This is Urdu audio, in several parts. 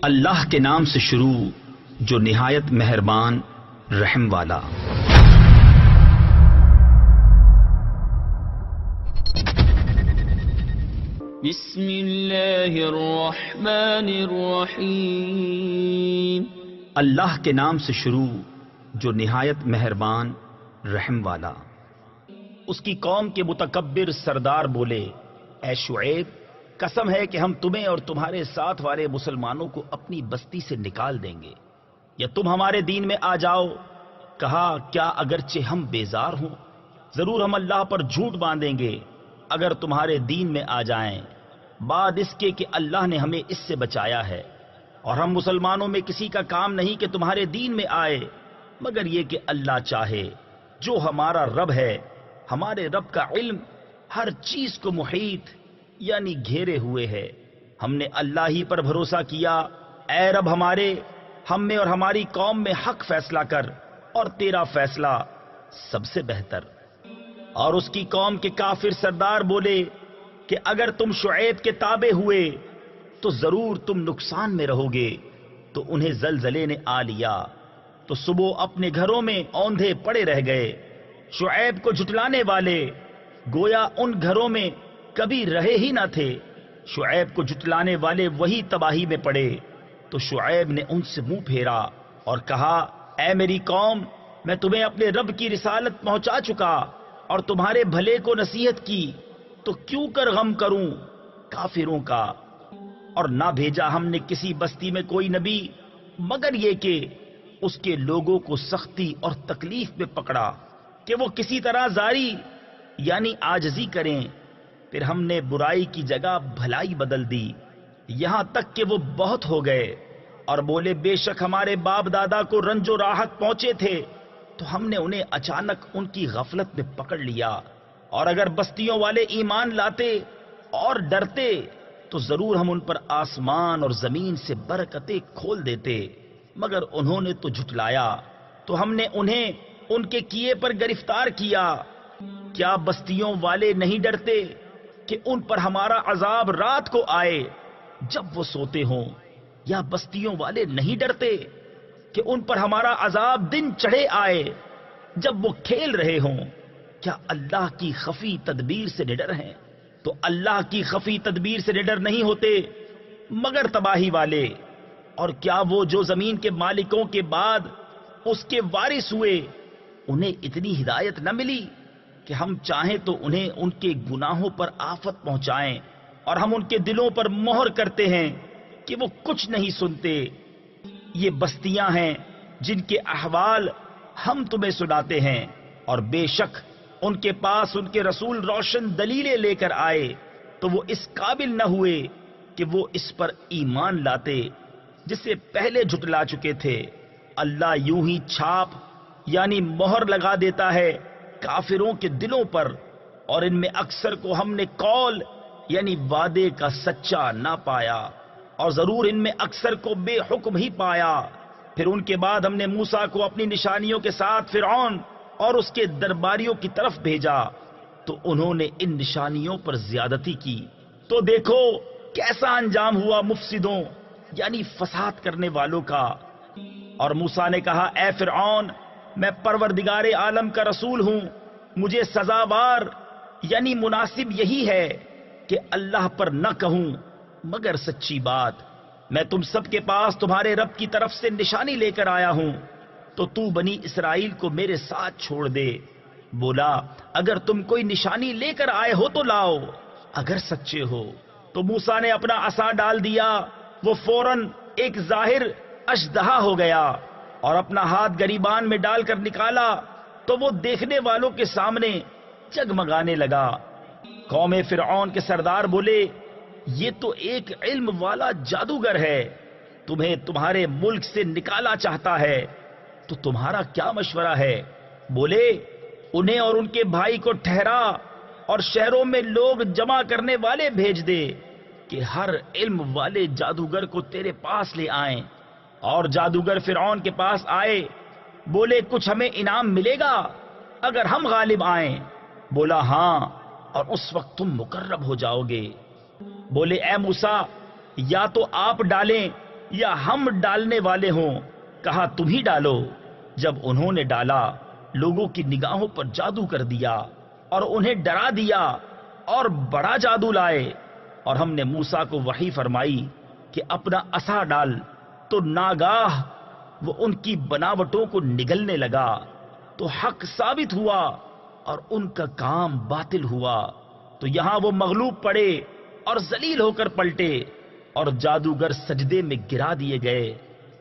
اللہ کے نام سے شروع جو نہایت مہربان رحم والا۔ بسم اللہ الرحمن الرحیم۔ اللہ کے نام سے شروع جو نہایت مہربان رحم والا۔ اس کی قوم کے متکبر سردار بولے، اے شعیب، قسم ہے کہ ہم تمہیں اور تمہارے ساتھ والے مسلمانوں کو اپنی بستی سے نکال دیں گے یا تم ہمارے دین میں آ جاؤ۔ کہا، کیا اگرچہ ہم بیزار ہوں ضرور ہم اللہ پر جھوٹ باندھیں گے اگر تمہارے دین میں آ جائیں، بعد اس کے کہ اللہ نے ہمیں اس سے بچایا ہے، اور ہم مسلمانوں میں کسی کا کام نہیں کہ تمہارے دین میں آئے مگر یہ کہ اللہ چاہے۔ جو ہمارا رب ہے، ہمارے رب کا علم ہر چیز کو محیط یعنی گھیرے ہوئے ہے۔ ہم نے اللہ ہی پر بھروسہ کیا، اے رب ہمارے، ہم میں اور ہماری قوم میں حق فیصلہ کر، اور تیرا فیصلہ سب سے بہتر۔ اور اس کی قوم کے کافر سردار بولے کہ اگر تم شعیب کے تابع ہوئے تو ضرور تم نقصان میں رہو گے۔ تو انہیں زلزلے نے آ لیا تو صبح اپنے گھروں میں اوندھے پڑے رہ گئے۔ شعیب کو جھٹلانے والے گویا ان گھروں میں کبھی رہے ہی نہ تھے۔ شعیب کو جھٹلانے والے وہی تباہی میں پڑے۔ تو شعیب نے ان سے منہ پھیرا اور کہا، اے میری قوم، میں تمہیں اپنے رب کی رسالت پہنچا چکا اور تمہارے بھلے کو نصیحت کی، تو کیوں کر غم کروں کافروں کا؟ اور نہ بھیجا ہم نے کسی بستی میں کوئی نبی مگر یہ کہ اس کے لوگوں کو سختی اور تکلیف میں پکڑا کہ وہ کسی طرح زاری یعنی عاجزی کریں۔ پھر ہم نے برائی کی جگہ بھلائی بدل دی، یہاں تک کہ وہ بہت ہو گئے، اور بولے بے شک ہمارے باپ دادا کو رنج و راحت پہنچے تھے تو ہم نے انہیں اچانک ان کی غفلت میں پکڑ لیا۔ اور اگر بستیوں والے ایمان لاتے اور ڈرتے تو ضرور ہم ان پر آسمان اور زمین سے برکتیں کھول دیتے، مگر انہوں نے تو جھٹلایا، تو ہم نے انہیں ان کے کیے پر گرفتار کیا۔ کیا بستیوں والے نہیں ڈرتے کہ ان پر ہمارا عذاب رات کو آئے جب وہ سوتے ہوں؟ یا بستیوں والے نہیں ڈرتے کہ ان پر ہمارا عذاب دن چڑھے آئے جب وہ کھیل رہے ہوں؟ کیا اللہ کی خفی تدبیر سے نڈر ہیں؟ تو اللہ کی خفی تدبیر سے نڈر نہیں ہوتے مگر تباہی والے۔ اور کیا وہ جو زمین کے مالکوں کے بعد اس کے وارث ہوئے، انہیں اتنی ہدایت نہ ملی کہ ہم چاہیں تو انہیں ان کے گناہوں پر آفت پہنچائیں، اور ہم ان کے دلوں پر مہر کرتے ہیں کہ وہ کچھ نہیں سنتے۔ یہ بستیاں ہیں جن کے احوال ہم تمہیں سناتے ہیں، اور بے شک ان کے پاس ان کے رسول روشن دلیلیں لے کر آئے تو وہ اس قابل نہ ہوئے کہ وہ اس پر ایمان لاتے جسے پہلے جھٹلا چکے تھے۔ اللہ یوں ہی چھاپ یعنی مہر لگا دیتا ہے کافروں کے دلوں پر، اور ان میں اکثر کو ہم نے قول یعنی وعدے کا سچا نہ پایا، اور ضرور ان میں اکثر کو بے حکم ہی پایا۔ پھر ان کے بعد ہم نے موسیٰ کو اپنی نشانیوں کے ساتھ فرعون اور اس کے درباریوں کی طرف بھیجا، تو انہوں نے ان نشانیوں پر زیادتی کی، تو دیکھو کیسا انجام ہوا مفسدوں یعنی فساد کرنے والوں کا۔ اور موسیٰ نے کہا، اے فرعون، میں پروردگار عالم کا رسول ہوں، مجھے سزاوار یعنی مناسب یہی ہے کہ اللہ پر نہ کہوں مگر سچی بات۔ میں تم سب کے پاس تمہارے رب کی طرف سے نشانی لے کر آیا ہوں، تو بنی اسرائیل کو میرے ساتھ چھوڑ دے۔ بولا، اگر تم کوئی نشانی لے کر آئے ہو تو لاؤ اگر سچے ہو۔ تو موسیٰ نے اپنا عصا ڈال دیا، وہ فوراً ایک ظاہر اژدہا ہو گیا، اور اپنا ہاتھ گریبان میں ڈال کر نکالا تو وہ دیکھنے والوں کے سامنے جگمگانے لگا۔ قوم فرعون کے سردار بولے، یہ تو ایک علم والا جادوگر ہے، تمہیں تمہارے ملک سے نکالا چاہتا ہے، تو تمہارا کیا مشورہ ہے؟ بولے، انہیں اور ان کے بھائی کو ٹھہرا اور شہروں میں لوگ جمع کرنے والے بھیج دے کہ ہر علم والے جادوگر کو تیرے پاس لے آئیں۔ اور جادوگر فرعون کے پاس آئے، بولے، کچھ ہمیں انعام ملے گا اگر ہم غالب آئیں؟ بولا، ہاں، اور اس وقت تم مقرب ہو جاؤ گے۔ بولے، اے موسیٰ، یا تو آپ ڈالیں یا ہم ڈالنے والے ہوں؟ کہا تم ہی ڈالو۔ جب انہوں نے ڈالا، لوگوں کی نگاہوں پر جادو کر دیا اور انہیں ڈرا دیا اور بڑا جادو لائے۔ اور ہم نے موسیٰ کو وحی فرمائی کہ اپنا عصا ڈال، تو ناگاہ وہ ان کی بناوٹوں کو نگلنے لگا، تو حق ثابت ہوا اور ان کا کام باطل ہوا۔ تو یہاں وہ مغلوب پڑے اور ذلیل ہو کر پلٹے، اور جادوگر سجدے میں گرا دیے گئے۔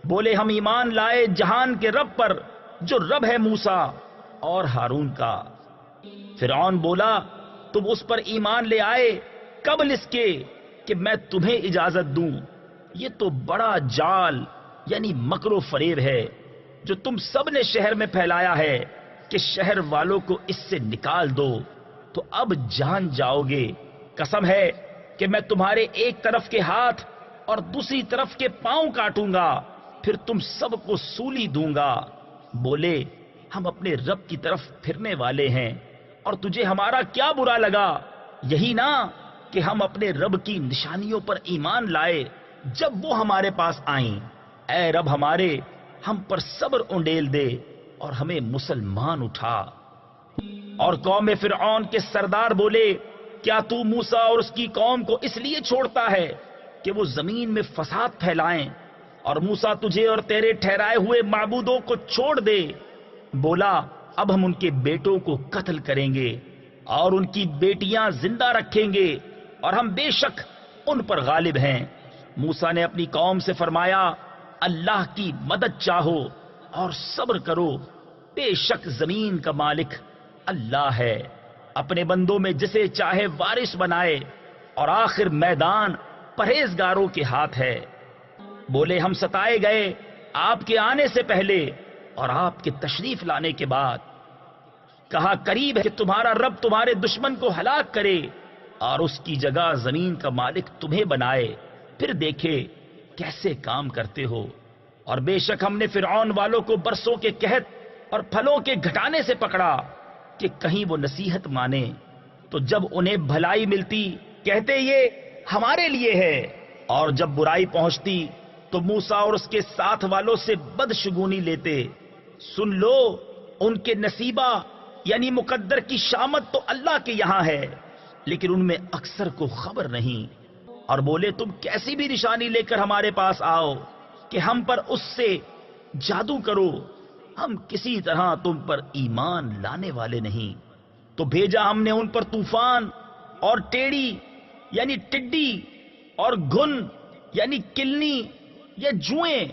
بولے ہم ایمان لائے جہان کے رب پر، جو رب ہے موسیٰ اور ہارون کا۔ فرعون بولا تم اس پر ایمان لے آئے قبل اس کے کہ میں تمہیں اجازت دوں؟ یہ تو بڑا جال یعنی مکر و فریب ہے جو تم سب نے شہر میں پھیلایا ہے کہ شہر والوں کو اس سے نکال دو، تو اب جان جاؤ گے۔ قسم ہے کہ میں تمہارے ایک طرف کے ہاتھ اور دوسری طرف کے پاؤں کاٹوں گا، پھر تم سب کو سولی دوں گا۔ بولے ہم اپنے رب کی طرف پھرنے والے ہیں، اور تجھے ہمارا کیا برا لگا؟ یہی نا کہ ہم اپنے رب کی نشانیوں پر ایمان لائے جب وہ ہمارے پاس آئیں۔ اے رب ہمارے، ہم پر صبر انڈیل دے اور ہمیں مسلمان اٹھا۔ اور قوم فرعون کے سردار بولے کیا تو موسیٰ اور اس کی قوم کو اس لیے چھوڑتا ہے کہ وہ زمین میں فساد پھیلائیں، اور موسیٰ تجھے اور تیرے ٹھہرائے ہوئے معبودوں کو چھوڑ دے؟ بولا اب ہم ان کے بیٹوں کو قتل کریں گے اور ان کی بیٹیاں زندہ رکھیں گے، اور ہم بے شک ان پر غالب ہیں۔ موسیٰ نے اپنی قوم سے فرمایا اللہ کی مدد چاہو اور صبر کرو، بے شک زمین کا مالک اللہ ہے، اپنے بندوں میں جسے چاہے وارث بنائے، اور آخر میدان پرہیزگاروں کے ہاتھ ہے۔ بولے ہم ستائے گئے آپ کے آنے سے پہلے اور آپ کے تشریف لانے کے بعد۔ کہا قریب ہے کہ تمہارا رب تمہارے دشمن کو ہلاک کرے اور اس کی جگہ زمین کا مالک تمہیں بنائے، پھر دیکھے کیسے کام کرتے ہو۔ اور بے شک ہم نے فرعون والوں کو برسوں کے قحط اور پھلوں کے گھٹانے سے پکڑا کہ کہیں وہ نصیحت مانے، تو جب انہیں بھلائی ملتی کہتے یہ ہمارے لیے ہے، اور جب برائی پہنچتی تو موسیٰ اور اس کے ساتھ والوں سے بدشگونی لیتے۔ سن لو ان کے نصیبہ یعنی مقدر کی شامت تو اللہ کے یہاں ہے، لیکن ان میں اکثر کو خبر نہیں۔ اور بولے تم کیسی بھی نشانی لے کر ہمارے پاس آؤ کہ ہم پر اس سے جادو کرو، ہم کسی طرح تم پر ایمان لانے والے نہیں۔ تو بھیجا ہم نے ان پر طوفان اور ٹیڑی یعنی ٹڈی اور گھن یعنی کلنی یا جوئیں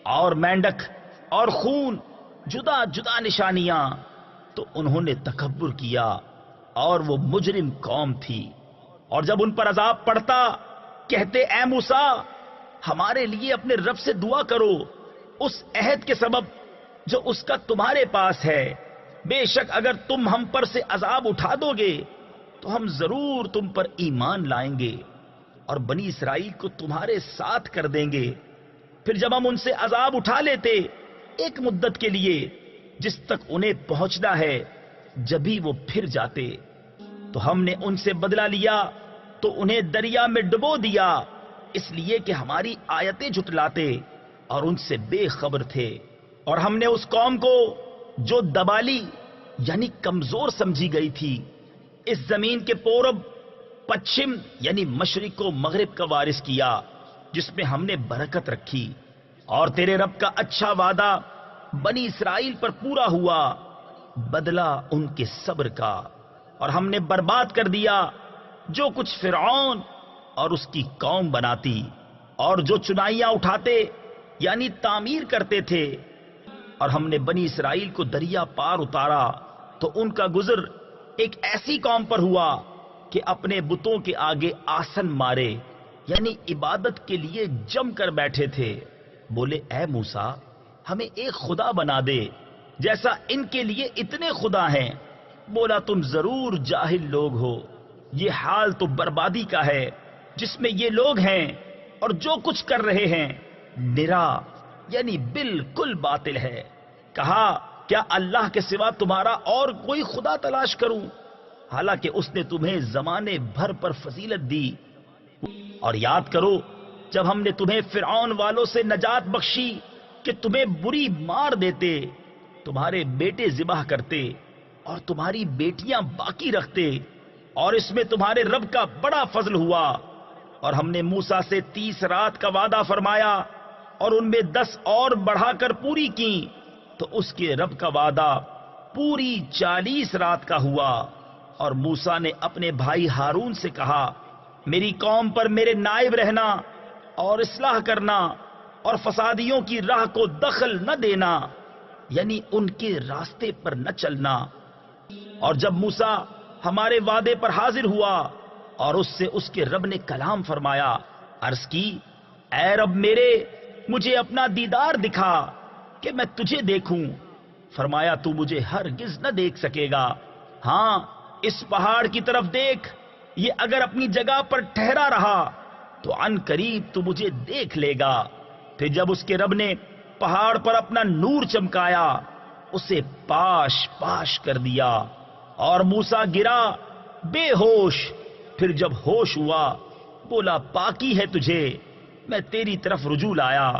اور مینڈک اور خون، جدا جدا نشانیاں، تو انہوں نے تکبر کیا اور وہ مجرم قوم تھی۔ اور جب ان پر عذاب پڑتا کہتے اے موسیٰ ہمارے لیے اپنے رب سے دعا کرو اس عہد کے سبب جو اس کا تمہارے پاس ہے، بے شک اگر تم ہم پر سے عذاب اٹھا دو گے تو ہم ضرور تم پر ایمان لائیں گے اور بنی اسرائیل کو تمہارے ساتھ کر دیں گے۔ پھر جب ہم ان سے عذاب اٹھا لیتے ایک مدت کے لیے جس تک انہیں پہنچنا ہے، جبھی وہ پھر جاتے، تو ہم نے ان سے بدلہ لیا تو انہیں دریا میں ڈبو دیا، اس لیے کہ ہماری آیتیں جھٹلاتے اور ان سے بے خبر تھے۔ اور ہم نے اس قوم کو جو دبالی یعنی کمزور سمجھی گئی تھی اس زمین کے پورب پچھم یعنی مشرق و مغرب کا وارث کیا، جس میں ہم نے برکت رکھی۔ اور تیرے رب کا اچھا وعدہ بنی اسرائیل پر پورا ہوا، بدلہ ان کے صبر کا۔ اور ہم نے برباد کر دیا جو کچھ فرعون اور اس کی قوم بناتی اور جو چنائیاں اٹھاتے یعنی تعمیر کرتے تھے۔ اور ہم نے بنی اسرائیل کو دریا پار اتارا تو ان کا گزر ایک ایسی قوم پر ہوا کہ اپنے بتوں کے آگے آسن مارے یعنی عبادت کے لیے جم کر بیٹھے تھے۔ بولے اے موسیٰ ہمیں ایک خدا بنا دے جیسا ان کے لیے اتنے خدا ہیں۔ بولا تم ضرور جاہل لوگ ہو، یہ حال تو بربادی کا ہے جس میں یہ لوگ ہیں، اور جو کچھ کر رہے ہیں نرا یعنی بالکل باطل ہے۔ کہا کیا اللہ کے سوا تمہارا اور کوئی خدا تلاش کروں، حالانکہ اس نے تمہیں زمانے بھر پر فضیلت دی۔ اور یاد کرو جب ہم نے تمہیں فرعون والوں سے نجات بخشی کہ تمہیں بری مار دیتے، تمہارے بیٹے ذبح کرتے اور تمہاری بیٹیاں باقی رکھتے، اور اس میں تمہارے رب کا بڑا فضل ہوا، اور ہم نے موسیٰ سے 30 رات کا وعدہ فرمایا اور ان میں 10 اور بڑھا کر پوری کی، تو اس کے رب کا وعدہ پوری 40 رات کا ہوا۔ اور موسیٰ نے اپنے بھائی ہارون سے کہا، میری قوم پر میرے نائب رہنا اور اصلاح کرنا اور فسادیوں کی راہ کو دخل نہ دینا، یعنی ان کے راستے پر نہ چلنا۔ اور جب موسیٰ ہمارے وعدے پر حاضر ہوا اور اس سے اس کے رب نے کلام فرمایا، عرض کی، اے رب میرے، مجھے اپنا دیدار دکھا کہ میں تجھے دیکھوں۔ فرمایا، تو مجھے ہرگز نہ دیکھ سکے گا، ہاں اس پہاڑ کی طرف دیکھ، یہ اگر اپنی جگہ پر ٹھہرا رہا تو عن قریب تو مجھے دیکھ لے گا۔ پھر جب اس کے رب نے پہاڑ پر اپنا نور چمکایا، اسے پاش پاش کر دیا اور موسیٰ گرا بے ہوش۔ پھر جب ہوش ہوا بولا، پاکی ہے تجھے، میں تیری طرف رجوع لایا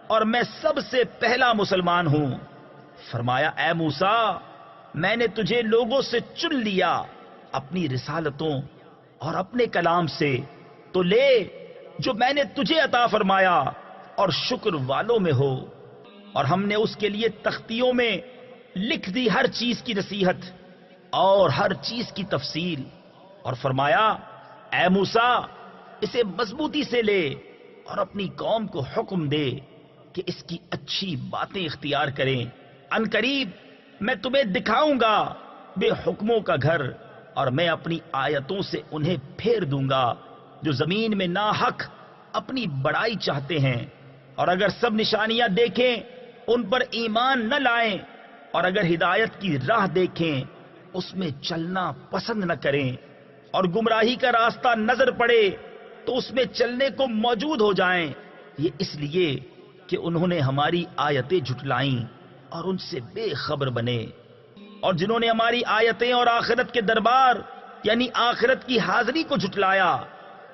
اور میں سب سے پہلا مسلمان ہوں۔ فرمایا، اے موسیٰ، میں نے تجھے لوگوں سے چن لیا اپنی رسالتوں اور اپنے کلام سے، تو لے جو میں نے تجھے عطا فرمایا اور شکر والوں میں ہو۔ اور ہم نے اس کے لیے تختیوں میں لکھ دی ہر چیز کی نصیحت اور ہر چیز کی تفصیل، اور فرمایا، اے موسیٰ، اسے مضبوطی سے لے اور اپنی قوم کو حکم دے کہ اس کی اچھی باتیں اختیار کریں، ان قریب میں تمہیں دکھاؤں گا بے حکموں کا گھر، اور میں اپنی آیتوں سے انہیں پھیر دوں گا جو زمین میں ناحق اپنی بڑائی چاہتے ہیں، اور اگر سب نشانیاں دیکھیں ان پر ایمان نہ لائیں، اور اگر ہدایت کی راہ دیکھیں اس میں چلنا پسند نہ کریں، اور گمراہی کا راستہ نظر پڑے تو اس میں چلنے کو موجود ہو جائیں، یہ اس لیے کہ انہوں نے ہماری آیتیں جھٹلائیں اور ان سے بے خبر بنے۔ اور جنہوں نے ہماری آیتیں اور آخرت کے دربار یعنی آخرت کی حاضری کو جھٹلایا،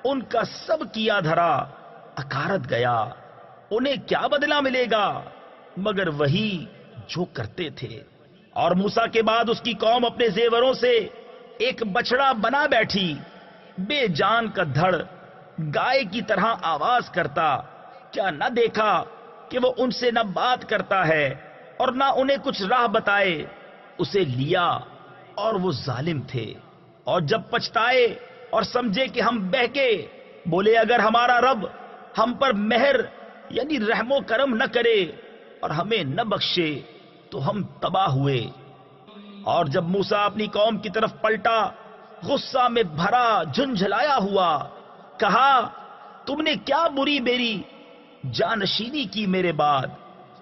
ان کا سب کیا دھرا اکارت گیا، انہیں کیا بدلہ ملے گا مگر وہی جو کرتے تھے۔ اور موسیٰ کے بعد اس کی قوم اپنے زیوروں سے ایک بچڑا بنا بیٹھی، بے جان کا دھڑ گائے کی طرح آواز کرتا، کیا نہ دیکھا کہ وہ ان سے نہ بات کرتا ہے اور نہ انہیں کچھ راہ بتائے۔ اسے لیا اور وہ ظالم تھے، اور جب پچھتائے اور سمجھے کہ ہم بہکے، بولے، اگر ہمارا رب ہم پر مہر یعنی رحم و کرم نہ کرے اور ہمیں نہ بخشے تو ہم تباہ ہوئے۔ اور جب موسیٰ اپنی قوم کی طرف پلٹا، غصہ میں بھرا جھنجھلایا ہوا، کہا، تم نے کیا بری میری جانشینی کی میرے بعد؟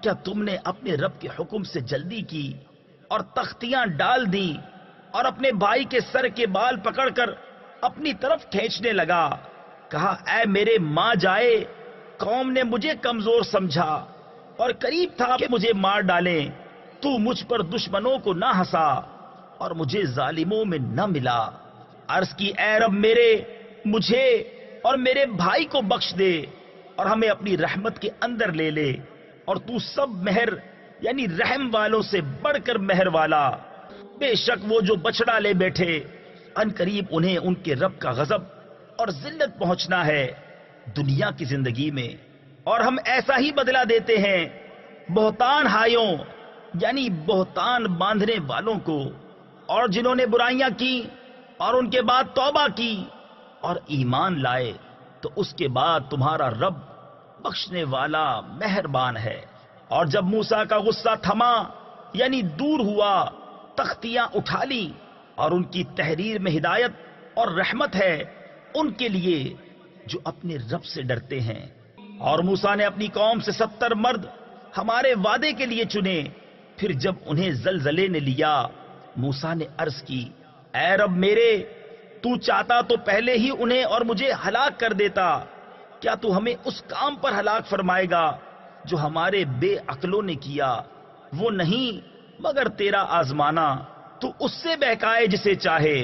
کیا تم نے اپنے رب کے حکم سے جلدی کی اور تختیاں ڈال دیں، اور اپنے بھائی کے سر کے بال پکڑ کر اپنی طرف کھینچنے لگا؟ کہا، اے میرے ماں جائے، قوم نے مجھے کمزور سمجھا اور قریب تھا کہ مجھے مار ڈالیں، تو مجھ پر دشمنوں کو نہ ہنسا اور مجھے ظالموں میں نہ ملا۔ عرض کی، اے رب میرے، مجھے اور میرے بھائی کو بخش دے اور ہمیں اپنی رحمت کے اندر لے لے، اور تو سب مہر یعنی رحم والوں سے بڑھ کر مہر والا۔ بے شک وہ جو بچڑا لے بیٹھے، ان قریب انہیں ان کے رب کا غضب اور ذلت پہنچنا ہے دنیا کی زندگی میں، اور ہم ایسا ہی بدلہ دیتے ہیں بہتان ہائیوں یعنی بہتان باندھنے والوں کو، اور جنہوں نے برائیاں کی اور ان کے بعد توبہ کی اور ایمان لائے تو اس کے بعد تمہارا رب بخشنے والا مہربان ہے۔ اور جب موسیٰ کا غصہ تھما یعنی دور ہوا، تختیاں اٹھا لی، اور ان کی تحریر میں ہدایت اور رحمت ہے ان کے لیے جو اپنے رب سے ڈرتے ہیں۔ اور موسیٰ نے اپنی قوم سے 70 مرد ہمارے وعدے کے لیے چنے۔ پھر جب انہیں زلزلے نے لیا، موسیٰ نے عرض کی، اے رب میرے، تو چاہتا تو پہلے ہی انہیں اور مجھے ہلاک کر دیتا، کیا تو ہمیں اس کام پر ہلاک فرمائے گا جو ہمارے بے عقلوں نے کیا؟ وہ نہیں مگر تیرا آزمانا، تو اس سے بہکائے جسے چاہے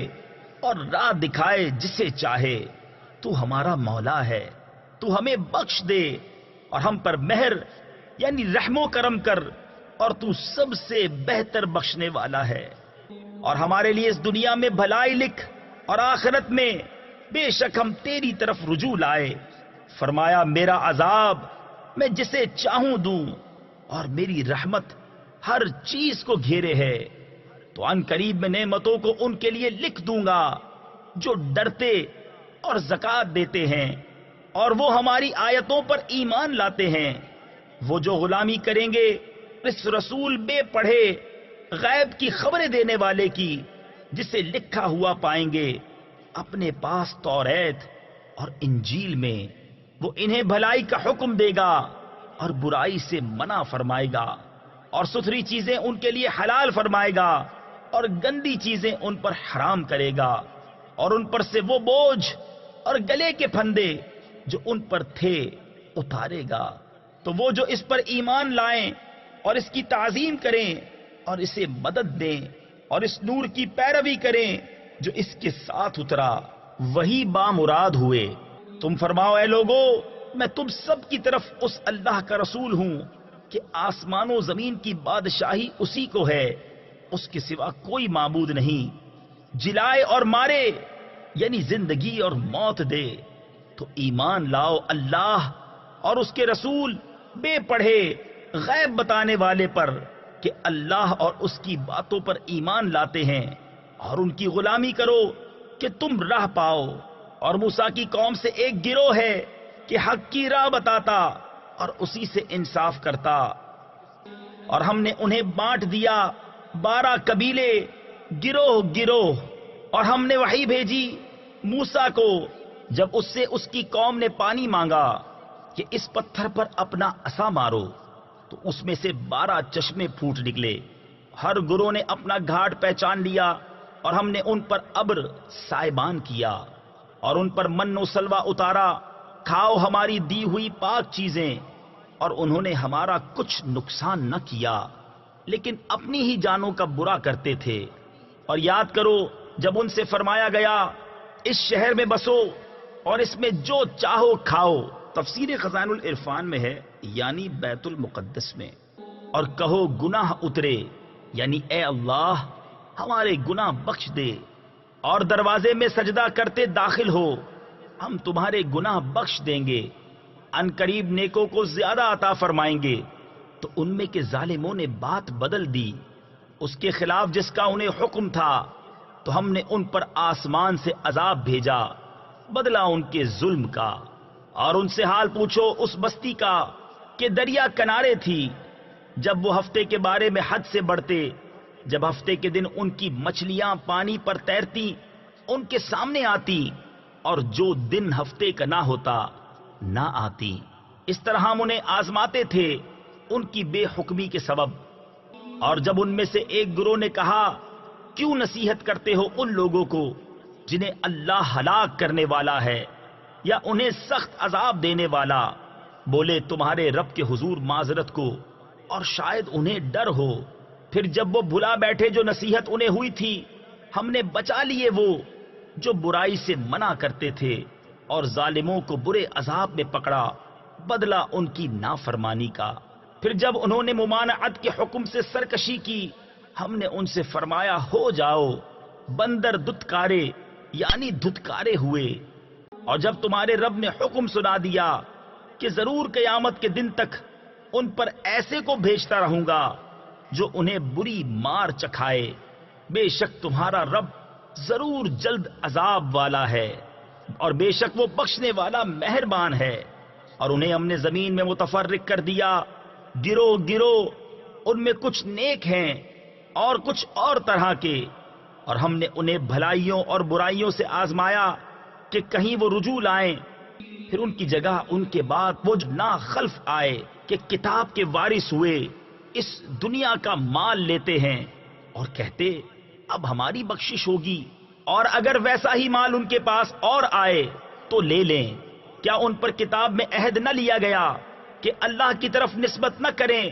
اور راہ دکھائے جسے چاہے، تو ہمارا مولا ہے تو ہمیں بخش دے اور ہم پر مہر یعنی رحم و کرم کر، اور تو سب سے بہتر بخشنے والا ہے۔ اور ہمارے لیے اس دنیا میں بھلائی لکھ، اور آخرت میں بے شک ہم تیری طرف رجوع لائے۔ فرمایا میرا عذاب میں جسے چاہوں دوں، اور میری رحمت ہر چیز کو گھیرے ہے۔ تو ان قریب میں نعمتوں کو ان کے لیے لکھ دوں گا جو ڈرتے اور زکوٰۃ دیتے ہیں، اور وہ ہماری آیتوں پر ایمان لاتے ہیں۔ وہ جو غلامی کریں گے اس رسول بے پڑھے غیب کی خبریں دینے والے کی، جسے لکھا ہوا پائیں گے اپنے پاس توریت اور انجیل میں۔ وہ انہیں بھلائی کا حکم دے گا اور برائی سے منع فرمائے گا، اور ستھری چیزیں ان کے لیے حلال فرمائے گا، اور گندی چیزیں ان پر حرام کرے گا، اور ان پر سے وہ بوجھ اور گلے کے پھندے جو ان پر تھے اتارے گا۔ تو وہ جو اس پر ایمان لائیں اور اس کی تعظیم کریں اور اسے مدد دیں اور اس نور کی پیروی کریں جو اس کے ساتھ اترا، وہی بامراد ہوئے۔ تم فرماؤ اے لوگو، میں تم سب کی طرف اس اللہ کا رسول ہوں کہ آسمان و زمین کی بادشاہی اسی کو ہے، اس کے سوا کوئی معبود نہیں۔ جلائے اور مارے یعنی زندگی اور موت دے، تو ایمان لاؤ اللہ اور اس کے رسول بے پڑھے غیب بتانے والے پر کہ اللہ اور اس کی باتوں پر ایمان لاتے ہیں، اور ان کی غلامی کرو کہ تم راہ پاؤ۔ اور موسیٰ کی قوم سے ایک گروہ ہے کہ حق کی راہ بتاتا اور اسی سے انصاف کرتا، اور ہم نے انہیں بانٹ دیا 12 قبیلے گروہ گروہ۔ اور ہم نے وحی بھیجی موسیٰ کو جب اس سے اس کی قوم نے پانی مانگا کہ اس پتھر پر اپنا عصا مارو، تو اس میں سے 12 چشمے پھوٹ نکلے۔ ہر گروہ نے اپنا گھاٹ پہچان لیا، اور ہم نے ان پر ابر سائبان کیا اور ان پر من و سلوہ اتارا۔ کھاؤ ہماری دی ہوئی پاک چیزیں، اور انہوں نے ہمارا کچھ نقصان نہ کیا، لیکن اپنی ہی جانوں کا برا کرتے تھے۔ اور یاد کرو جب ان سے فرمایا گیا اس شہر میں بسو اور اس میں جو چاہو کھاؤ، تفسیر خزائن العرفان میں ہے یعنی بیت المقدس میں، اور کہو گناہ اترے یعنی اے اللہ ہمارے گناہ بخش دے، اور دروازے میں سجدہ کرتے داخل ہو، ہم تمہارے گناہ بخش دیں گے، ان قریب نیکوں کو زیادہ عطا فرمائیں گے۔ تو ان میں کے ظالموں نے بات بدل دی اس کے خلاف جس کا انہیں حکم تھا، تو ہم نے ان پر آسمان سے عذاب بھیجا بدلہ ان کے ظلم کا۔ اور ان سے حال پوچھو اس بستی کا کہ دریا کنارے تھی، جب وہ ہفتے کے بارے میں حد سے بڑھتے، جب ہفتے کے دن ان کی مچھلیاں پانی پر تیرتی ان کے سامنے آتی، اور جو دن ہفتے کا نہ ہوتا نہ آتی۔ اس طرح ہم انہیں آزماتے تھے ان کی بے حکمی کے سبب۔ اور جب ان میں سے ایک گروہ نے کہا کیوں نصیحت کرتے ہو ان لوگوں کو جنہیں اللہ ہلاک کرنے والا ہے یا انہیں سخت عذاب دینے والا، بولے تمہارے رب کے حضور معذرت کو، اور شاید انہیں ڈر ہو۔ پھر جب وہ بھلا بیٹھے جو نصیحت انہیں ہوئی تھی، ہم نے بچا لیے وہ جو برائی سے منع کرتے تھے، اور ظالموں کو برے عذاب میں پکڑا بدلہ ان کی نافرمانی کا۔ پھر جب انہوں نے ممانعت کے حکم سے سرکشی کی، ہم نے ان سے فرمایا ہو جاؤ بندر دھتکارے یعنی دھتکارے ہوئے۔ اور جب تمہارے رب نے حکم سنا دیا کہ ضرور قیامت کے دن تک ان پر ایسے کو بھیجتا رہوں گا جو انہیں بری مار چکھائے، بے شک تمہارا رب ضرور جلد عذاب والا ہے، اور بے شک وہ بخشنے والا مہربان ہے۔ اور انہیں ہم نے زمین میں متفرق کر دیا گروہ گروہ، ان میں کچھ نیک ہیں اور کچھ اور طرح کے، اور ہم نے انہیں بھلائیوں اور برائیوں سے آزمایا کہ کہیں وہ رجوع لائیں۔ پھر ان کی جگہ ان کے بعد وہ جو ناخلف آئے کہ کتاب کے وارث ہوئے، اس دنیا کا مال لیتے ہیں اور کہتے اب ہماری بخشش ہوگی، اور اگر ویسا ہی مال ان کے پاس اور آئے تو لے لیں۔ کیا ان پر کتاب میں عہد نہ لیا گیا کہ اللہ کی طرف نسبت نہ کریں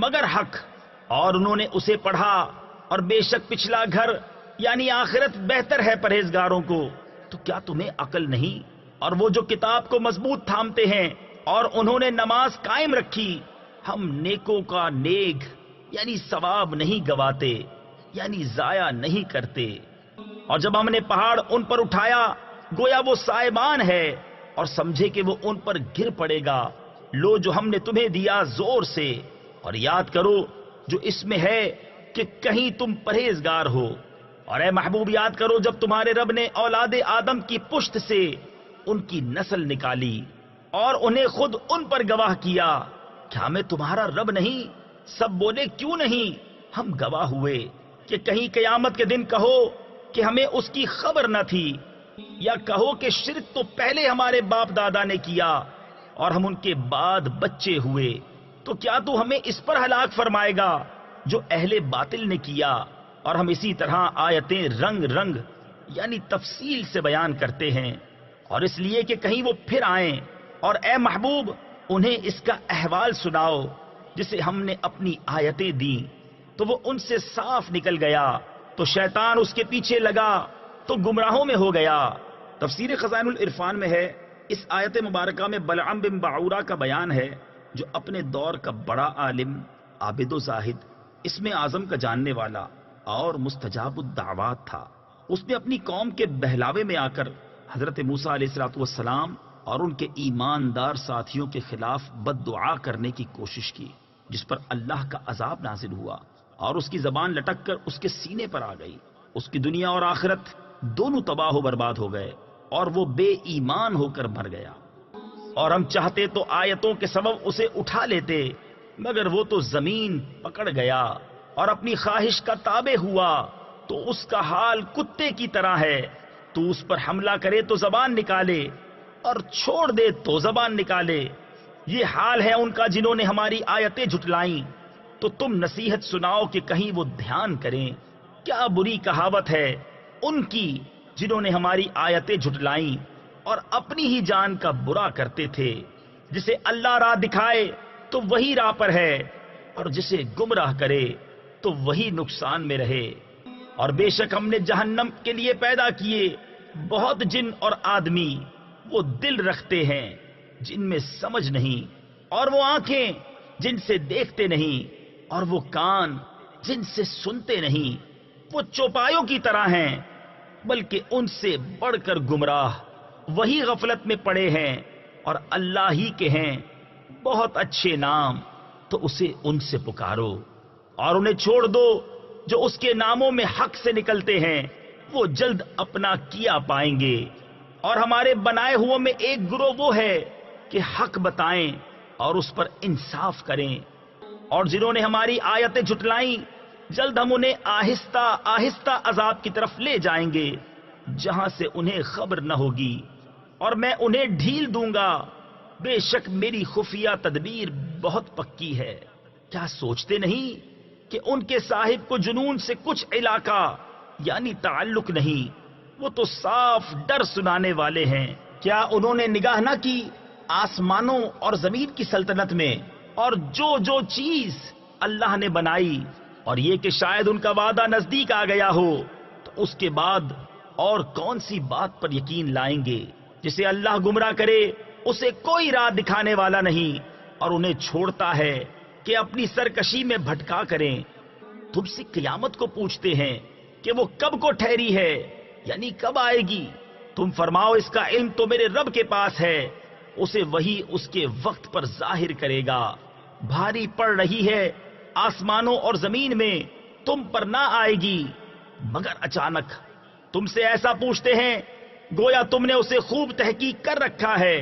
مگر حق؟ اور انہوں نے اسے پڑھا، اور بے شک پچھلا گھر یعنی آخرت بہتر ہے پرہیزگاروں کو۔ تو کیا تمہیں عقل نہیں اور وہ جو کتاب کو مضبوط تھامتے ہیں اور انہوں نے نماز قائم رکھی، ہم نیکوں کا نیک یعنی ثواب نہیں گواتے، یعنی ضائع نہیں کرتے۔ اور جب ہم نے پہاڑ ان پر اٹھایا گویا وہ سائبان ہے، اور سمجھے کہ وہ ان پر گر پڑے گا، لو جو ہم نے تمہیں دیا زور سے، اور یاد کرو جو اس میں ہے کہ کہیں تم پرہیزگار ہو۔ اور اے محبوب یاد کرو جب تمہارے رب نے اولاد آدم کی پشت سے ان کی نسل نکالی اور انہیں خود ان پر گواہ کیا، کیا میں تمہارا رب نہیں؟ سب بولے کیوں نہیں؟ ہم گواہ ہوئے کہ کہیں قیامت کے دن کہو کہ ہمیں اس کی خبر نہ تھی، یا کہو کہ شرک تو پہلے ہمارے باپ دادا نے کیا اور ہم ان کے بعد بچے ہوئے، تو کیا تو ہمیں اس پر ہلاک فرمائے گا جو اہل باطل نے کیا؟ اور ہم اسی طرح آیتیں رنگ رنگ یعنی تفصیل سے بیان کرتے ہیں، اور اس لیے کہ کہیں وہ پھر آئیں۔ اور اے محبوب انہیں اس کا احوال سناؤ جسے ہم نے اپنی آیتیں دیں تو وہ ان سے صاف نکل گیا، تو شیطان اس کے پیچھے لگا تو گمراہوں میں ہو گیا۔ تفسیر خزائن العرفان میں ہے، اس آیت مبارکہ میں بلعم بن بعورہ کا بیان ہے جو اپنے دور کا بڑا عالم، عابد و زاہد، اسم اعظم کا جاننے والا اور مستجاب الدعوات تھا۔ اس نے اپنی قوم کے بہلاوے میں آ کر حضرت موسیٰ علیہ السلام اور ان کے ایماندار ساتھیوں کے خلاف بد دعا کرنے کی کوشش کی، جس پر اللہ کا عذاب نازل ہوا اور اس کی زبان لٹک کر اس کے سینے پر آ گئی۔ اس کی دنیا اور آخرت دونوں تباہ و برباد ہو گئے اور وہ بے ایمان ہو کر مر گیا۔ اور ہم چاہتے تو آیتوں کے سبب اسے اٹھا لیتے، مگر وہ تو زمین پکڑ گیا اور اپنی خواہش کا تابع ہوا، تو اس کا حال کتے کی طرح ہے۔ تو اس پر حملہ کرے تو زبان نکالے اور چھوڑ دے تو زبان نکالے۔ یہ حال ہے ان کا جنہوں نے ہماری آیتیں جھٹلائیں، تو تم نصیحت سناؤ کہ کہیں وہ دھیان کریں۔ کیا بری کہاوت ہے ان کی جنہوں نے ہماری آیتیں جھٹلائیں اور اپنی ہی جان کا برا کرتے تھے۔ جسے اللہ راہ دکھائے تو وہی راہ پر ہے، اور جسے گمراہ کرے تو وہی نقصان میں رہے۔ اور بے شک ہم نے جہنم کے لیے پیدا کیے بہت جن اور آدمی، وہ دل رکھتے ہیں جن میں سمجھ نہیں، اور وہ آنکھیں جن سے دیکھتے نہیں، اور وہ کان جن سے سنتے نہیں۔ وہ چوپایوں کی طرح ہیں، بلکہ ان سے بڑھ کر گمراہ وہی غفلت میں پڑے ہیں، اور اللہ ہی کے ہیں بہت اچھے نام، تو اسے ان سے پکارو اور انہیں چھوڑ دو جو اس کے ناموں میں حق سے نکلتے ہیں، وہ جلد اپنا کیا پائیں گے۔ اور ہمارے بنائے ہوئے میں ایک گروہ وہ ہے کہ حق بتائیں اور اس پر انصاف کریں، اور جنہوں نے ہماری آیتیں جھٹلائیں جلد ہم انہیں آہستہ آہستہ عذاب کی طرف لے جائیں گے جہاں سے انہیں خبر نہ ہوگی، اور میں انہیں ڈھیل دوں گا۔ بے شک میری خفیہ تدبیر بہت پکی ہے۔ کیا سوچتے نہیں کہ ان کے صاحب کو جنون سے کچھ علاقہ یعنی تعلق نہیں، وہ تو صاف ڈر سنانے والے ہیں۔ کیا انہوں نے نگاہ نہ کی آسمانوں اور زمین کی سلطنت میں، اور جو جو چیز اللہ نے بنائی، اور یہ کہ شاید ان کا وعدہ نزدیک آ گیا ہو، تو اس کے بعد اور کون سی بات پر یقین لائیں گے؟ جسے اللہ گمراہ کرے اسے کوئی راہ دکھانے والا نہیں، اور انہیں چھوڑتا ہے کہ اپنی سرکشی میں بھٹکا کریں۔ تم سے قیامت کو پوچھتے ہیں کہ وہ کب کو ٹھہری ہے، یعنی کب آئے گی؟ تم فرماؤ اس کا علم تو میرے رب کے پاس ہے، اسے وہی اس کے وقت پر ظاہر کرے گا۔ بھاری پڑ رہی ہے آسمانوں اور زمین میں، تم پر نہ آئے گی مگر اچانک۔ تم سے ایسا پوچھتے ہیں گویا تم نے اسے خوب تحقیق کر رکھا ہے۔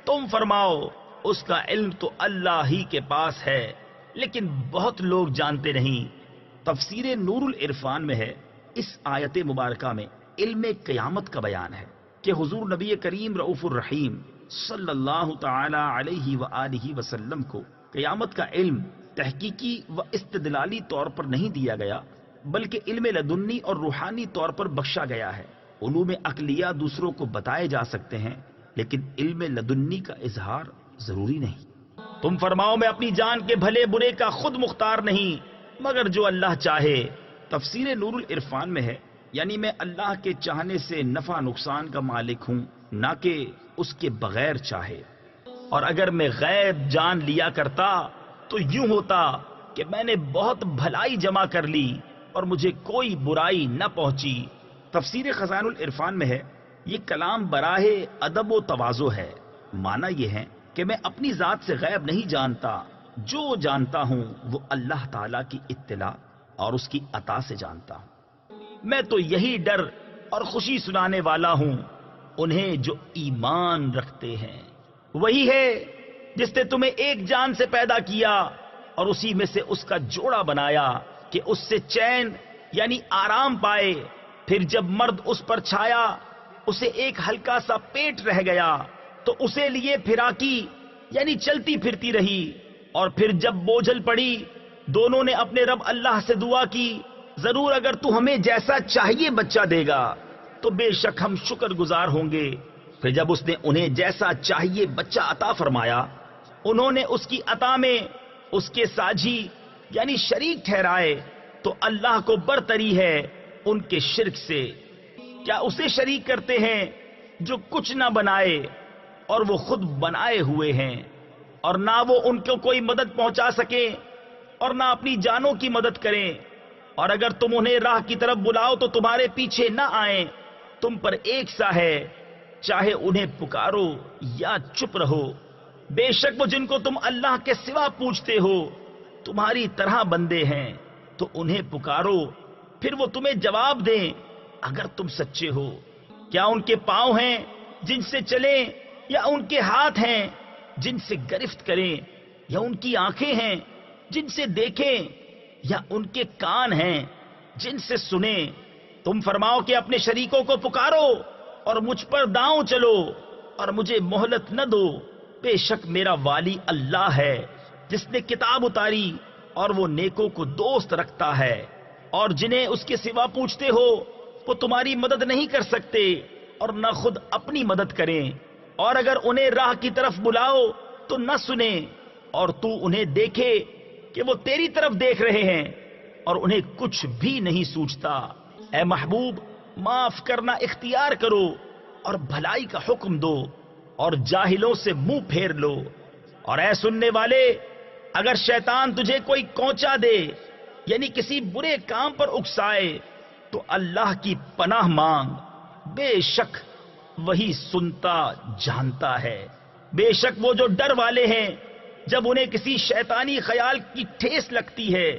تم فرماؤ اس کا علم تو اللہ ہی کے پاس ہے، لیکن بہت لوگ جانتے نہیں۔ تفسیر نور العرفان میں ہے، اس آیت مبارکہ میں علم قیامت کا بیان ہے کہ حضور نبی کریم رؤوف الرحیم صلی اللہ تعالی علیہ وآلہ وسلم کو قیامت کا علم تحقیقی و استدلالی طور پر نہیں دیا گیا، بلکہ علم لدنی اور روحانی طور پر بخشا گیا ہے۔ علوم عقلیہ دوسروں کو بتائے جا سکتے ہیں، لیکن علم لدنی کا اظہار ضروری نہیں۔ تم فرماؤ میں اپنی جان کے بھلے برے کا خود مختار نہیں، مگر جو اللہ چاہے۔ تفسیر نور العرفان میں ہے، یعنی میں اللہ کے چاہنے سے نفع نقصان کا مالک ہوں، نہ کہ اس کے بغیر چاہے، اور اگر میں غیب جان لیا کرتا تو یوں ہوتا کہ میں نے بہت بھلائی جمع کر لی اور مجھے کوئی برائی نہ پہنچی۔ تفسیر خزائن العرفان میں ہے، یہ کلام براہ ادب و تواضع ہے، معنی یہ ہے کہ میں اپنی ذات سے غیب نہیں جانتا، جو جانتا ہوں وہ اللہ تعالیٰ کی اطلاع اور اس کی عطا سے جانتا ہوں۔ میں تو یہی ڈر اور خوشی سنانے والا ہوں انہیں جو ایمان رکھتے ہیں۔ وہی ہے جس نے تمہیں ایک جان سے پیدا کیا اور اسی میں سے اس کا جوڑا بنایا کہ اس سے چین یعنی آرام پائے، پھر جب مرد اس پر چھایا اسے ایک ہلکا سا پیٹ رہ گیا تو اسے لیے پھراکی یعنی چلتی پھرتی رہی، اور پھر جب بوجھل پڑی دونوں نے اپنے رب اللہ سے دعا کی، ضرور اگر تو ہمیں جیسا چاہیے بچہ دے گا تو بے شک ہم شکر گزار ہوں گے۔ پھر جب اس نے انہیں جیسا چاہیے بچہ عطا فرمایا، انہوں نے اس کی عطا میں اس کے ساجھی یعنی شریک ٹھہرائے، تو اللہ کو برتری ہے ان کے شرک سے۔ کیا اسے شریک کرتے ہیں جو کچھ نہ بنائے اور وہ خود بنائے ہوئے ہیں، اور نہ وہ ان کو کوئی مدد پہنچا سکیں اور نہ اپنی جانوں کی مدد کریں، اور اگر تم انہیں راہ کی طرف بلاؤ تو تمہارے پیچھے نہ آئیں، تم پر ایک سا ہے، چاہے انہیں پکارو یا چپ رہو۔ بے شک وہ جن کو تم اللہ کے سوا پوچھتے ہو تمہاری طرح بندے ہیں، تو انہیں پکارو پھر وہ تمہیں جواب دیں اگر تم سچے ہو۔ کیا ان کے پاؤں ہیں جن سے چلیں، یا ان کے ہاتھ ہیں جن سے گرفت کریں، یا ان کی آنکھیں ہیں جن سے دیکھیں، یا ان کے کان ہیں جن سے سنیں؟ تم فرماؤ کہ اپنے شریکوں کو پکارو اور مجھ پر داؤں چلو اور مجھے مہلت نہ دو، بے شک میرا والی اللہ ہے جس نے کتاب اتاری اور وہ نیکوں کو دوست رکھتا ہے، اور جنہیں اس کے سوا پوچھتے ہو وہ تمہاری مدد نہیں کر سکتے اور نہ خود اپنی مدد کریں، اور اگر انہیں راہ کی طرف بلاؤ تو نہ سنیں، اور تو انہیں دیکھے کہ وہ تیری طرف دیکھ رہے ہیں اور انہیں کچھ بھی نہیں سوچتا۔ اے محبوب، معاف کرنا اختیار کرو اور بھلائی کا حکم دو اور جاہلوں سے منہ پھیر لو۔ اور اے سننے والے، اگر شیطان تجھے کوئی کونچا دے یعنی کسی برے کام پر اکسائے تو اللہ کی پناہ مانگ، بے شک وہی سنتا جانتا ہے۔ بے شک وہ جو ڈر والے ہیں جب انہیں کسی شیطانی خیال کی ٹھیس لگتی ہے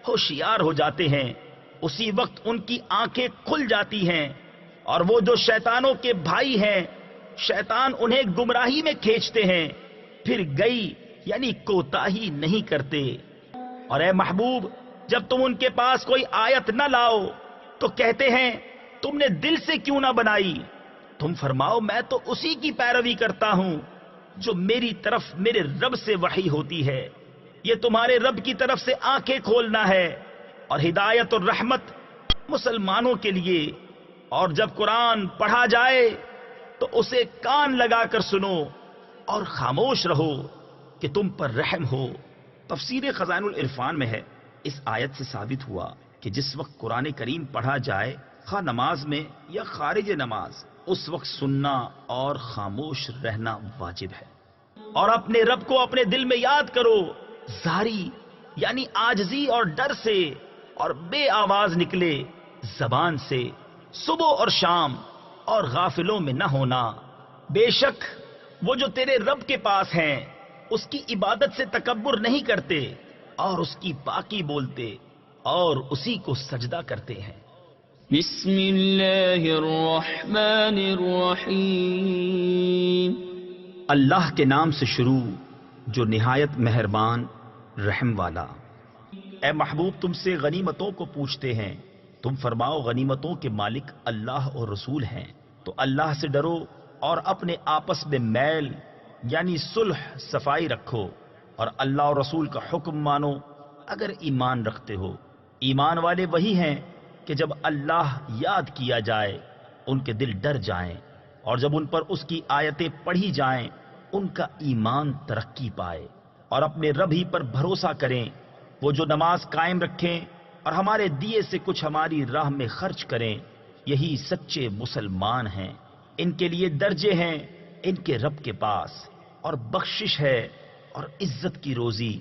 ہوشیار ہو جاتے ہیں، اسی وقت ان کی آنکھیں کھل جاتی ہیں، اور وہ جو شیطانوں کے بھائی ہیں شیطان انہیں گمراہی میں کھینچتے ہیں، پھر گئی یعنی کوتاہی نہیں کرتے۔ اور اے محبوب، جب تم ان کے پاس کوئی آیت نہ لاؤ تو کہتے ہیں تم نے دل سے کیوں نہ بنائی؟ تم فرماؤ میں تو اسی کی پیروی کرتا ہوں جو میری طرف میرے رب سے وحی ہوتی ہے۔ یہ تمہارے رب کی طرف سے آنکھیں کھولنا ہے اور ہدایت اور رحمت مسلمانوں کے لیے، اور جب قرآن پڑھا جائے تو اسے کان لگا کر سنو اور خاموش رہو کہ تم پر رحم ہو۔ تفسیر خزائن العرفان میں ہے، اس آیت سے ثابت ہوا کہ جس وقت قرآن کریم پڑھا جائے، خواہ نماز میں یا خارج نماز، اس وقت سننا اور خاموش رہنا واجب ہے۔ اور اپنے رب کو اپنے دل میں یاد کرو، زاری یعنی عاجزی اور ڈر سے، اور بے آواز نکلے زبان سے، صبح اور شام، اور غافلوں میں نہ ہونا۔ بے شک وہ جو تیرے رب کے پاس ہیں اس کی عبادت سے تکبر نہیں کرتے، اور اس کی پاکی بولتے اور اسی کو سجدہ کرتے ہیں۔ بسم اللہ الرحمن الرحیم۔ اللہ کے نام سے شروع جو نہایت مہربان رحم والا۔ اے محبوب، تم سے غنیمتوں کو پوچھتے ہیں، تم فرماؤ غنیمتوں کے مالک اللہ اور رسول ہیں، تو اللہ سے ڈرو اور اپنے آپس میں میل یعنی صلح صفائی رکھو، اور اللہ اور رسول کا حکم مانو اگر ایمان رکھتے ہو۔ ایمان والے وہی ہیں کہ جب اللہ یاد کیا جائے ان کے دل ڈر جائیں، اور جب ان پر اس کی آیتیں پڑھی جائیں ان کا ایمان ترقی پائے، اور اپنے رب ہی پر بھروسہ کریں۔ وہ جو نماز قائم رکھیں اور ہمارے دیے سے کچھ ہماری راہ میں خرچ کریں، یہی سچے مسلمان ہیں۔ ان کے لیے درجے ہیں ان کے رب کے پاس اور بخشش ہے اور عزت کی روزی۔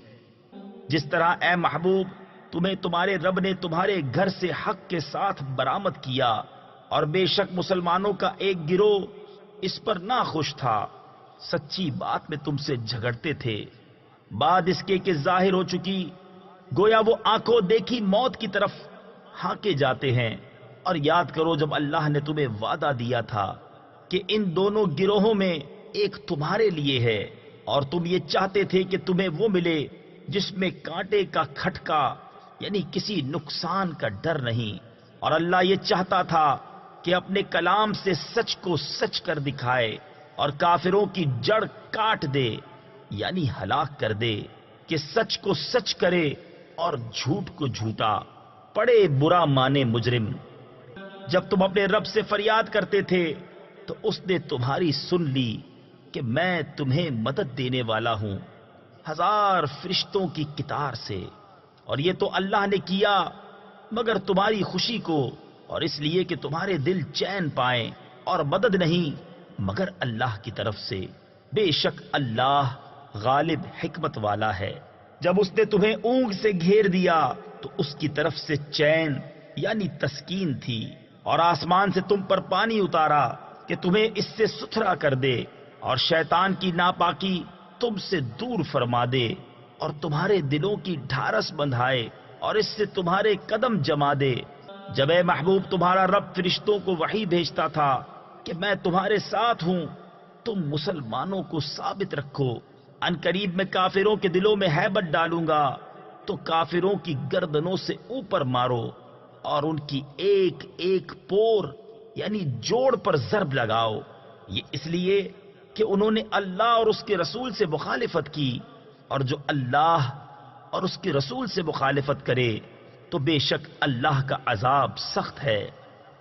جس طرح اے محبوب تمہیں تمہارے رب نے تمہارے گھر سے حق کے ساتھ برآمد کیا، اور بے شک مسلمانوں کا ایک گروہ اس پر ناخوش تھا، سچی بات میں تم سے جھگڑتے تھے، بعد اس کے کہ ظاہر ہو چکی، گویا وہ آنکھوں دیکھی موت کی طرف ہانکے جاتے ہیں۔ اور یاد کرو جب اللہ نے تمہیں وعدہ دیا تھا کہ ان دونوں گروہوں میں ایک تمہارے لیے ہے، اور تم یہ چاہتے تھے کہ تمہیں وہ ملے جس میں کانٹے کا کھٹکا یعنی کسی نقصان کا ڈر نہیں، اور اللہ یہ چاہتا تھا کہ اپنے کلام سے سچ کو سچ کر دکھائے اور کافروں کی جڑ کاٹ دے یعنی ہلاک کر دے، کہ سچ کو سچ کرے اور جھوٹ کو جھوٹا، پڑے برا مانے مجرم۔ جب تم اپنے رب سے فریاد کرتے تھے تو اس نے تمہاری سن لی کہ میں تمہیں مدد دینے والا ہوں 1000 فرشتوں کی قطار سے، اور یہ تو اللہ نے کیا مگر تمہاری خوشی کو، اور اس لیے کہ تمہارے دل چین پائیں، اور مدد نہیں مگر اللہ کی طرف سے، بے شک اللہ غالب حکمت والا ہے۔ جب اس نے تمہیں اونگ سے گھیر دیا تو اس کی طرف سے چین یعنی تسکین تھی، اور آسمان سے تم پر پانی اتارا کہ تمہیں اس سے ستھرا کر دے، اور شیطان کی ناپاکی تم سے دور فرما دے، اور تمہارے دلوں کی ڈھارس بندھائے، اور اس سے تمہارے قدم جما دے۔ جب اے محبوب تمہارا رب فرشتوں کو وحی بھیجتا تھا کہ میں تمہارے ساتھ ہوں، تم مسلمانوں کو ثابت رکھو، ان قریب میں کافروں کے دلوں میں ہیبت ڈالوں گا، تو کافروں کی گردنوں سے اوپر مارو، اور ان کی ایک ایک پور یعنی جوڑ پر ضرب لگاؤ، یہ اس لیے کہ انہوں نے اللہ اور اس کے رسول سے مخالفت کی، اور جو اللہ اور اس کے رسول سے مخالفت کرے تو بے شک اللہ کا عذاب سخت ہے۔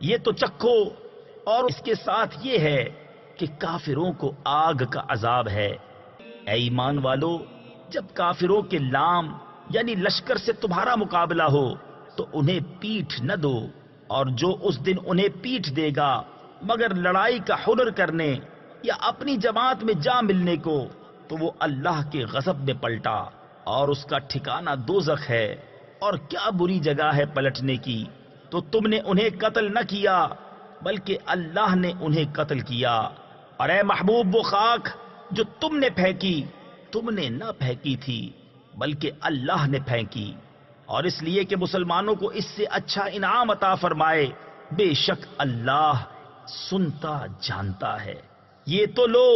یہ تو چکھو، اور اس کے ساتھ یہ ہے کہ کافروں کو آگ کا عذاب ہے۔ اے ایمان والو، جب کافروں کے لام یعنی لشکر سے تمہارا مقابلہ ہو تو انہیں پیٹھ نہ دو، اور جو اس دن انہیں پیٹھ دے گا مگر لڑائی کا ہنر کرنے یا اپنی جماعت میں جا ملنے کو، تو وہ اللہ کے غضب میں پلٹا، اور اس کا ٹھکانہ دوزخ ہے، اور کیا بری جگہ ہے پلٹنے کی۔ تو تم نے انہیں قتل نہ کیا بلکہ اللہ نے انہیں قتل کیا، اور اے محبوب وہ خاک جو تم نے پھینکی تم نے نہ پھینکی تھی بلکہ اللہ نے پھینکی، اور اس لیے کہ مسلمانوں کو اس سے اچھا انعام عطا فرمائے، بے شک اللہ سنتا جانتا ہے۔ یہ تو لو،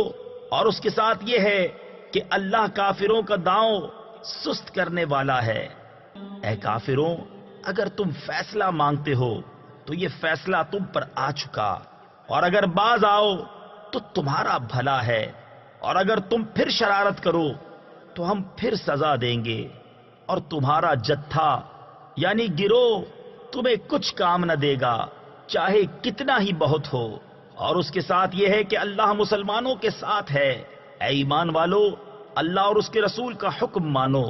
اور اس کے ساتھ یہ ہے کہ اللہ کافروں کا داؤں سست کرنے والا ہے۔ اے کافروں، اگر تم فیصلہ مانگتے ہو تو یہ فیصلہ تم پر آ چکا، اور اگر باز آؤ تو تمہارا بھلا ہے، اور اگر تم پھر شرارت کرو تو ہم پھر سزا دیں گے، اور تمہارا جتھا یعنی گروہ تمہیں کچھ کام نہ دے گا چاہے کتنا ہی بہت ہو۔ اور اس کے ساتھ یہ ہے کہ اللہ مسلمانوں کے ساتھ ہے۔ اے ایمان والو، اللہ اور اس کے رسول کا حکم مانو،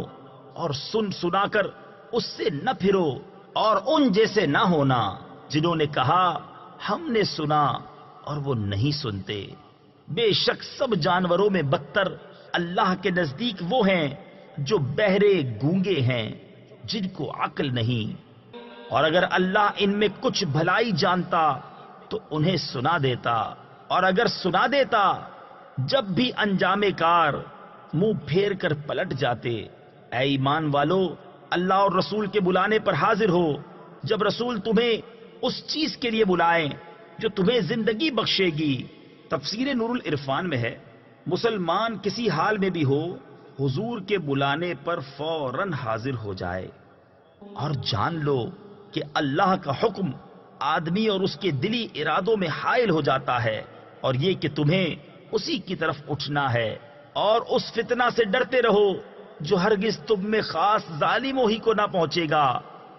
اور سن سنا کر اس سے نہ پھرو، اور ان جیسے نہ ہونا جنہوں نے کہا ہم نے سنا اور وہ نہیں سنتے۔ بے شک سب جانوروں میں بدتر اللہ کے نزدیک وہ ہیں جو بہرے گونگے ہیں، جن کو عقل نہیں، اور اگر اللہ ان میں کچھ بھلائی جانتا تو انہیں سنا دیتا، اور اگر سنا دیتا جب بھی انجام کار منہ پھیر کر پلٹ جاتے۔ اے ایمان والو، اللہ اور رسول کے بلانے پر حاضر ہو، جب رسول تمہیں اس چیز کے لیے بلائیں جو تمہیں زندگی بخشے گی۔ تفسیر نور العرفان میں ہے، مسلمان کسی حال میں بھی ہو حضور کے بلانے پر فوراً حاضر ہو جائے، اور جان لو کہ اللہ کا حکم آدمی اور اس کے دلی ارادوں میں حائل ہو جاتا ہے، اور یہ کہ تمہیں اسی کی طرف اٹھنا ہے، اور اس فتنہ سے ڈرتے رہو جو ہرگز تم میں خاص ظالموں ہی کو نہ پہنچے گا،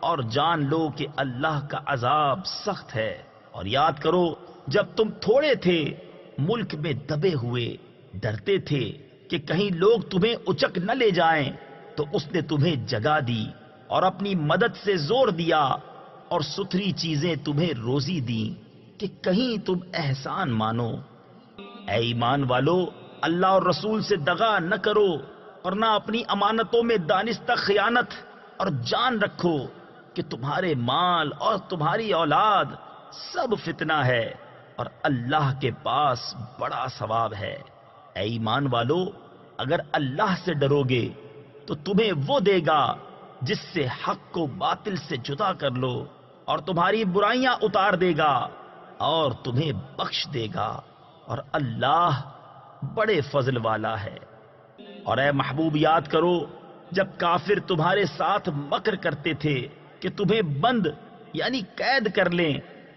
اور جان لو کہ اللہ کا عذاب سخت ہے۔ اور یاد کرو جب تم تھوڑے تھے، ملک میں دبے ہوئے، ڈرتے تھے کہ کہیں لوگ تمہیں اچک نہ لے جائیں، تو اس نے تمہیں جگہ دی اور اپنی مدد سے زور دیا، اور ستھری چیزیں تمہیں روزی دیں کہ کہیں تم احسان مانو۔ اے ایمان والو، اللہ اور رسول سے دغا نہ کرو اور نہ اپنی امانتوں میں دانستہ خیانت، اور جان رکھو کہ تمہارے مال اور تمہاری اولاد سب فتنہ ہے اور اللہ کے پاس بڑا ثواب ہے۔ اے ایمان والو، اگر اللہ سے ڈرو گے تو تمہیں وہ دے گا جس سے حق کو باطل سے جدا کر لو، اور تمہاری برائیاں اتار دے گا اور تمہیں بخش دے گا، اور اللہ بڑے فضل والا ہے۔ اور اے محبوب، یاد کرو جب کافر تمہارے ساتھ مکر کرتے تھے کہ تمہیں بند یعنی قید کر لیں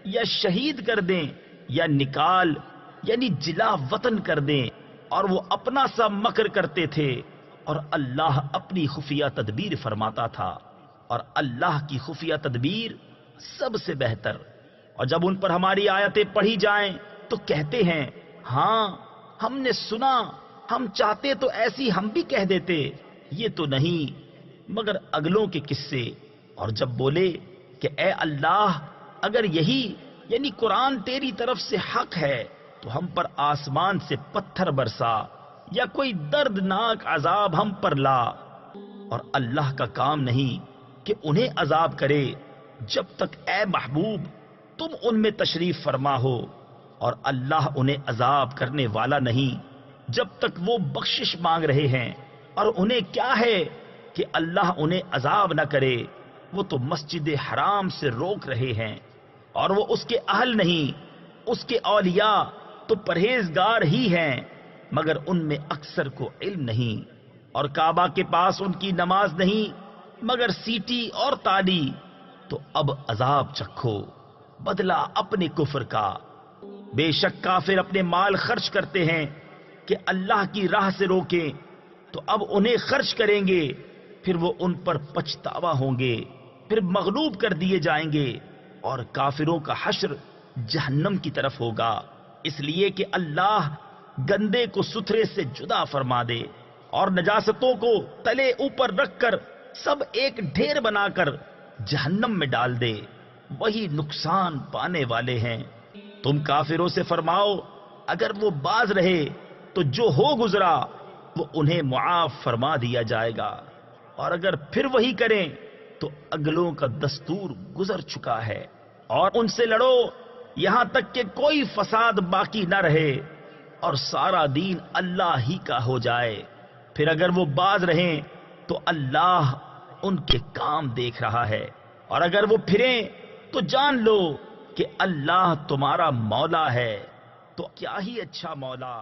یا شہید کر دیں یا نکال یعنی جلا وطن کر دیں، اور وہ اپنا سا مکر کرتے تھے، اور اللہ اپنی خفیہ تدبیر فرماتا تھا، اور اللہ کی خفیہ تدبیر سب سے بہتر۔ اور جب ان پر ہماری آیتیں پڑھی جائیں تو کہتے ہیں، ہاں ہم نے سنا، ہم چاہتے تو ایسی ہم بھی کہہ دیتے، یہ تو نہیں مگر اگلوں کے قصے۔ اور جب بولے کہ اے اللہ، اگر یہی یعنی قرآن تیری طرف سے حق ہے تو ہم پر آسمان سے پتھر برسا یا کوئی دردناک عذاب ہم پر لا۔ اور اللہ کا کام نہیں کہ انہیں عذاب کرے جب تک اے محبوب تم ان میں تشریف فرما ہو، اور اللہ انہیں عذاب کرنے والا نہیں جب تک وہ بخشش مانگ رہے ہیں۔ اور انہیں کیا ہے کہ اللہ انہیں عذاب نہ کرے، وہ تو مسجد حرام سے روک رہے ہیں، اور وہ اس کے اہل نہیں، اس کے اولیاء تو پرہیزگار ہی ہیں، مگر ان میں اکثر کو علم نہیں۔ اور کعبہ کے پاس ان کی نماز نہیں مگر سیٹی اور تالی، تو اب عذاب چکھو، بدلہ اپنے کفر کا۔ بے شک کافر اپنے مال خرچ کرتے ہیں کہ اللہ کی راہ سے روکیں، تو اب انہیں خرچ کریں گے، پھر وہ ان پر پچھتاوا ہوں گے، پھر مغلوب کر دیے جائیں گے، اور کافروں کا حشر جہنم کی طرف ہوگا، اس لیے کہ اللہ گندے کو ستھرے سے جدا فرما دے، اور نجاستوں کو تلے اوپر رکھ کر سب ایک ڈھیر بنا کر جہنم میں ڈال دے، وہی نقصان پانے والے ہیں۔ تم کافروں سے فرماؤ اگر وہ باز رہے تو جو ہو گزرا وہ انہیں معاف فرما دیا جائے گا، اور اگر پھر وہی کریں تو اگلوں کا دستور گزر چکا ہے، اور ان سے لڑو یہاں تک کہ کوئی فساد باقی نہ رہے اور سارا دین اللہ ہی کا ہو جائے۔ پھر اگر وہ باز رہیں تو اللہ ان کے کام دیکھ رہا ہے، اور اگر وہ پھریں تو جان لو کہ اللہ تمہارا مولا ہے، تو کیا ہی اچھا مولا